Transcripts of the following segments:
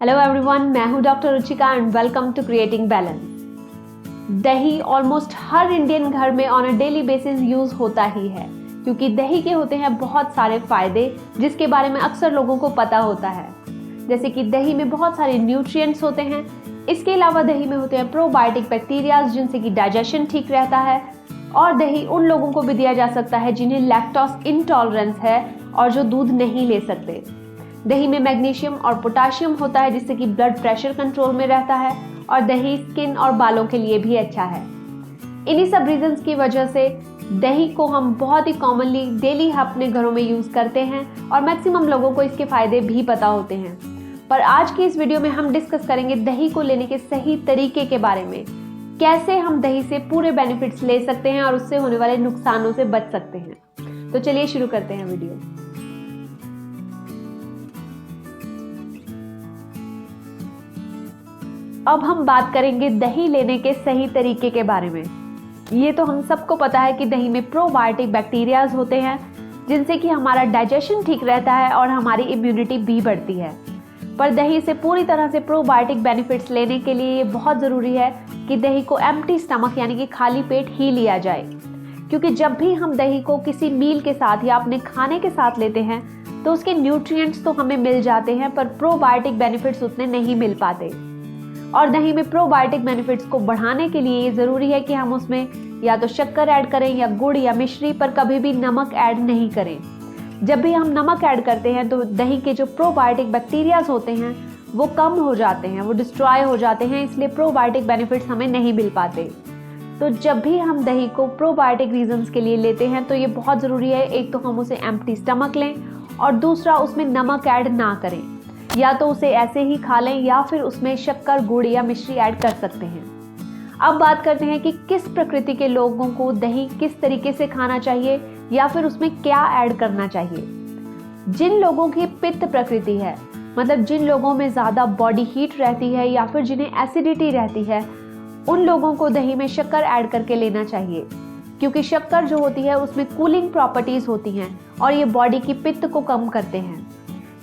Hello everyone, मैं हूं doctor Ruchika and welcome to creating balance. दही ऑलमोस्ट हर इंडियन घर में on a daily basis use होता ही है, क्योंकि दही के होते हैं बहुत सारे फायदे जिसके बारे में अक्सर लोगों को पता होता है। जैसे कि दही में बहुत सारे न्यूट्रिएंट्स होते हैं। इसके अलावा दही में होते हैं प्रोबायोटिक बैक्टीरियाज जिनसे कि डाइजेशन ठीक रहता है। और दही उन लोगों को भी दिया जा सकता है जिन्हें लैक्टोज इंटॉलरेंस है और जो दूध नहीं ले सकते। दही में मैग्नीशियम और पोटाशियम होता है जिससे कि ब्लड प्रेशर कंट्रोल में रहता है। और दही स्किन और बालों के लिए भी अच्छा है। इन्हीं सब रीजंस की वजह से दही को हम बहुत ही कॉमनली डेली अपने घरों में यूज करते हैं और मैक्सिमम लोगों को इसके फायदे भी पता होते हैं। पर आज की इस वीडियो में हम डिस्कस करेंगे दही को लेने के सही तरीके के बारे में, कैसे हम दही से पूरे बेनिफिट्स ले सकते हैं और उससे होने वाले नुकसानों से बच सकते हैं। तो चलिए शुरू करते हैं वीडियो। अब हम बात करेंगे दही लेने के सही तरीके के बारे में। ये तो हम सबको पता है कि दही में प्रोबायोटिक बैक्टीरियाज होते हैं जिनसे कि हमारा डाइजेशन ठीक रहता है और हमारी इम्यूनिटी भी बढ़ती है। पर दही से पूरी तरह से प्रोबायोटिक बेनिफिट्स लेने के लिए ये बहुत ज़रूरी है कि दही को एम्प्टी स्टमक यानी कि खाली पेट ही लिया जाए, क्योंकि जब भी हम दही को किसी मील के साथ या अपने खाने के साथ लेते हैं तो उसके न्यूट्रिएंट्स तो हमें मिल जाते हैं पर प्रोबायोटिक बेनिफिट्स उतने नहीं मिल पाते। और दही में प्रोबायोटिक बेनिफिट्स को बढ़ाने के लिए ये ज़रूरी है कि हम उसमें या तो शक्कर ऐड करें या गुड़ या मिश्री, पर कभी भी नमक ऐड नहीं करें। जब भी हम नमक ऐड करते हैं तो दही के जो प्रोबायोटिक बैक्टीरियाज होते हैं वो कम हो जाते हैं, वो डिस्ट्रॉय हो जाते हैं, इसलिए प्रोबायोटिक बेनिफिट्स हमें नहीं मिल पाते। तो जब भी हम दही को प्रोबायोटिक रीजंस के लिए लेते हैं तो ये बहुत ज़रूरी है, एक तो हम उसे एम्प्टी स्टमक लें और दूसरा उसमें नमक ऐड ना करें, या तो उसे ऐसे ही खा लें या फिर उसमें शक्कर, गुड़ या मिश्री ऐड कर सकते हैं। अब बात करते हैं कि किस प्रकृति के लोगों को दही किस तरीके से खाना चाहिए या फिर उसमें क्या ऐड करना चाहिए। जिन लोगों की पित्त प्रकृति है, मतलब जिन लोगों में ज़्यादा बॉडी हीट रहती है या फिर जिन्हें एसिडिटी रहती है, उन लोगों को दही में शक्कर ऐड करके लेना चाहिए, क्योंकि शक्कर जो होती है उसमें कूलिंग प्रॉपर्टीज़ होती हैं और ये बॉडी की पित्त को कम करते हैं।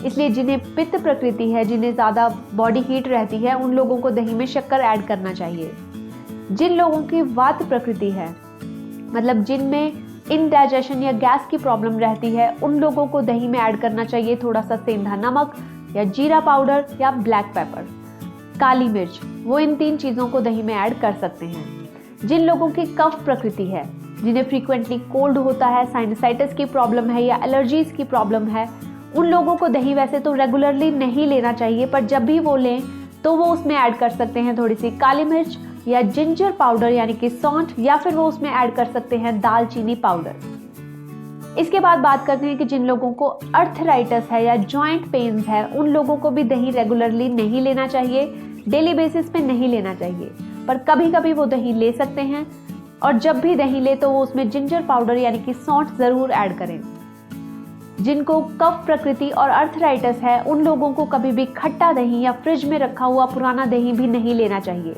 इसलिए जिन्हें पित्त प्रकृति है, जिन्हें ज़्यादा बॉडी हीट रहती है, उन लोगों को दही में शक्कर ऐड करना चाहिए। जिन लोगों की वात प्रकृति है, मतलब जिनमें इनडाइजेशन या गैस की प्रॉब्लम रहती है, उन लोगों को दही में ऐड करना चाहिए थोड़ा सा सेंधा नमक या जीरा पाउडर या ब्लैक पेपर, काली मिर्च, वो इन 3 चीज़ों को दही में ऐड कर सकते हैं। जिन लोगों की कफ प्रकृति है, जिन्हें फ्रीक्वेंटली कोल्ड होता है, साइनसाइटिस की प्रॉब्लम है या एलर्जीज की प्रॉब्लम है, उन लोगों को दही वैसे तो रेगुलरली नहीं लेना चाहिए, पर जब भी वो लें तो वो उसमें ऐड कर सकते हैं थोड़ी सी काली मिर्च या जिंजर पाउडर यानी कि सौंठ, या फिर वो उसमें ऐड कर सकते हैं दालचीनी पाउडर। इसके बाद बात करते हैं कि जिन लोगों को अर्थराइटिस है या जॉइंट पेन्स है, उन लोगों को भी दही रेगुलरली नहीं लेना चाहिए, डेली बेसिस पे नहीं लेना चाहिए, पर कभी कभी वो दही ले सकते हैं। और जब भी दही ले तो वो उसमें जिंजर पाउडर यानी कि सौंठ ज़रूर ऐड करें। जिनको कफ प्रकृति और अर्थराइटिस है, उन लोगों को कभी भी खट्टा दही या फ्रिज में रखा हुआ पुराना दही भी नहीं लेना चाहिए।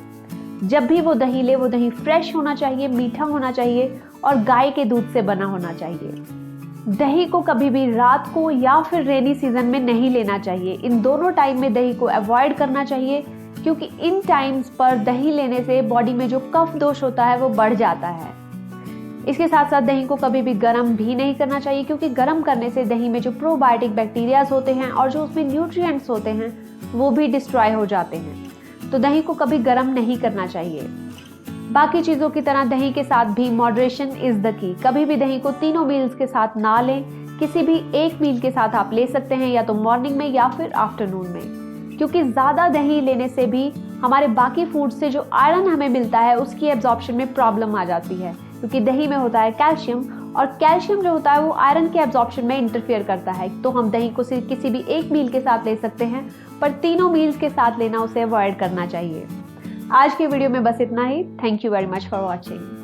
जब भी वो दही ले, वो दही फ्रेश होना चाहिए, मीठा होना चाहिए और गाय के दूध से बना होना चाहिए। दही को कभी भी रात को या फिर रेनी सीजन में नहीं लेना चाहिए। इन दोनों टाइम में दही को अवॉइड करना चाहिए, क्योंकि इन टाइम्स पर दही लेने से बॉडी में जो कफ दोष होता है वो बढ़ जाता है। इसके साथ साथ दही को कभी भी गर्म भी नहीं करना चाहिए, क्योंकि गर्म करने से दही में जो प्रोबायोटिक बैक्टीरियाज होते हैं और जो उसमें न्यूट्रिएंट्स होते हैं वो भी डिस्ट्रॉय हो जाते हैं। तो दही को कभी गर्म नहीं करना चाहिए। बाकी चीज़ों की तरह दही के साथ भी मॉडरेशन इज़ द की। कभी भी दही को तीनों मील्स के साथ ना लें, किसी भी एक मील के साथ आप ले सकते हैं, या तो मॉर्निंग में या फिर आफ्टरनून में, क्योंकि ज़्यादा दही लेने से भी हमारे बाकी फूड से जो आयरन हमें मिलता है उसकी एब्जॉर्प्शन में प्रॉब्लम आ जाती है, क्योंकि दही में होता है कैल्शियम, और कैल्शियम जो होता है वो आयरन के एब्जॉर्प्शन में इंटरफेयर करता है। तो हम दही को सिर्फ किसी भी एक मील के साथ ले सकते हैं, पर तीनों मील्स के साथ लेना उसे अवॉइड करना चाहिए। आज के वीडियो में बस इतना ही। Thank you very much for watching.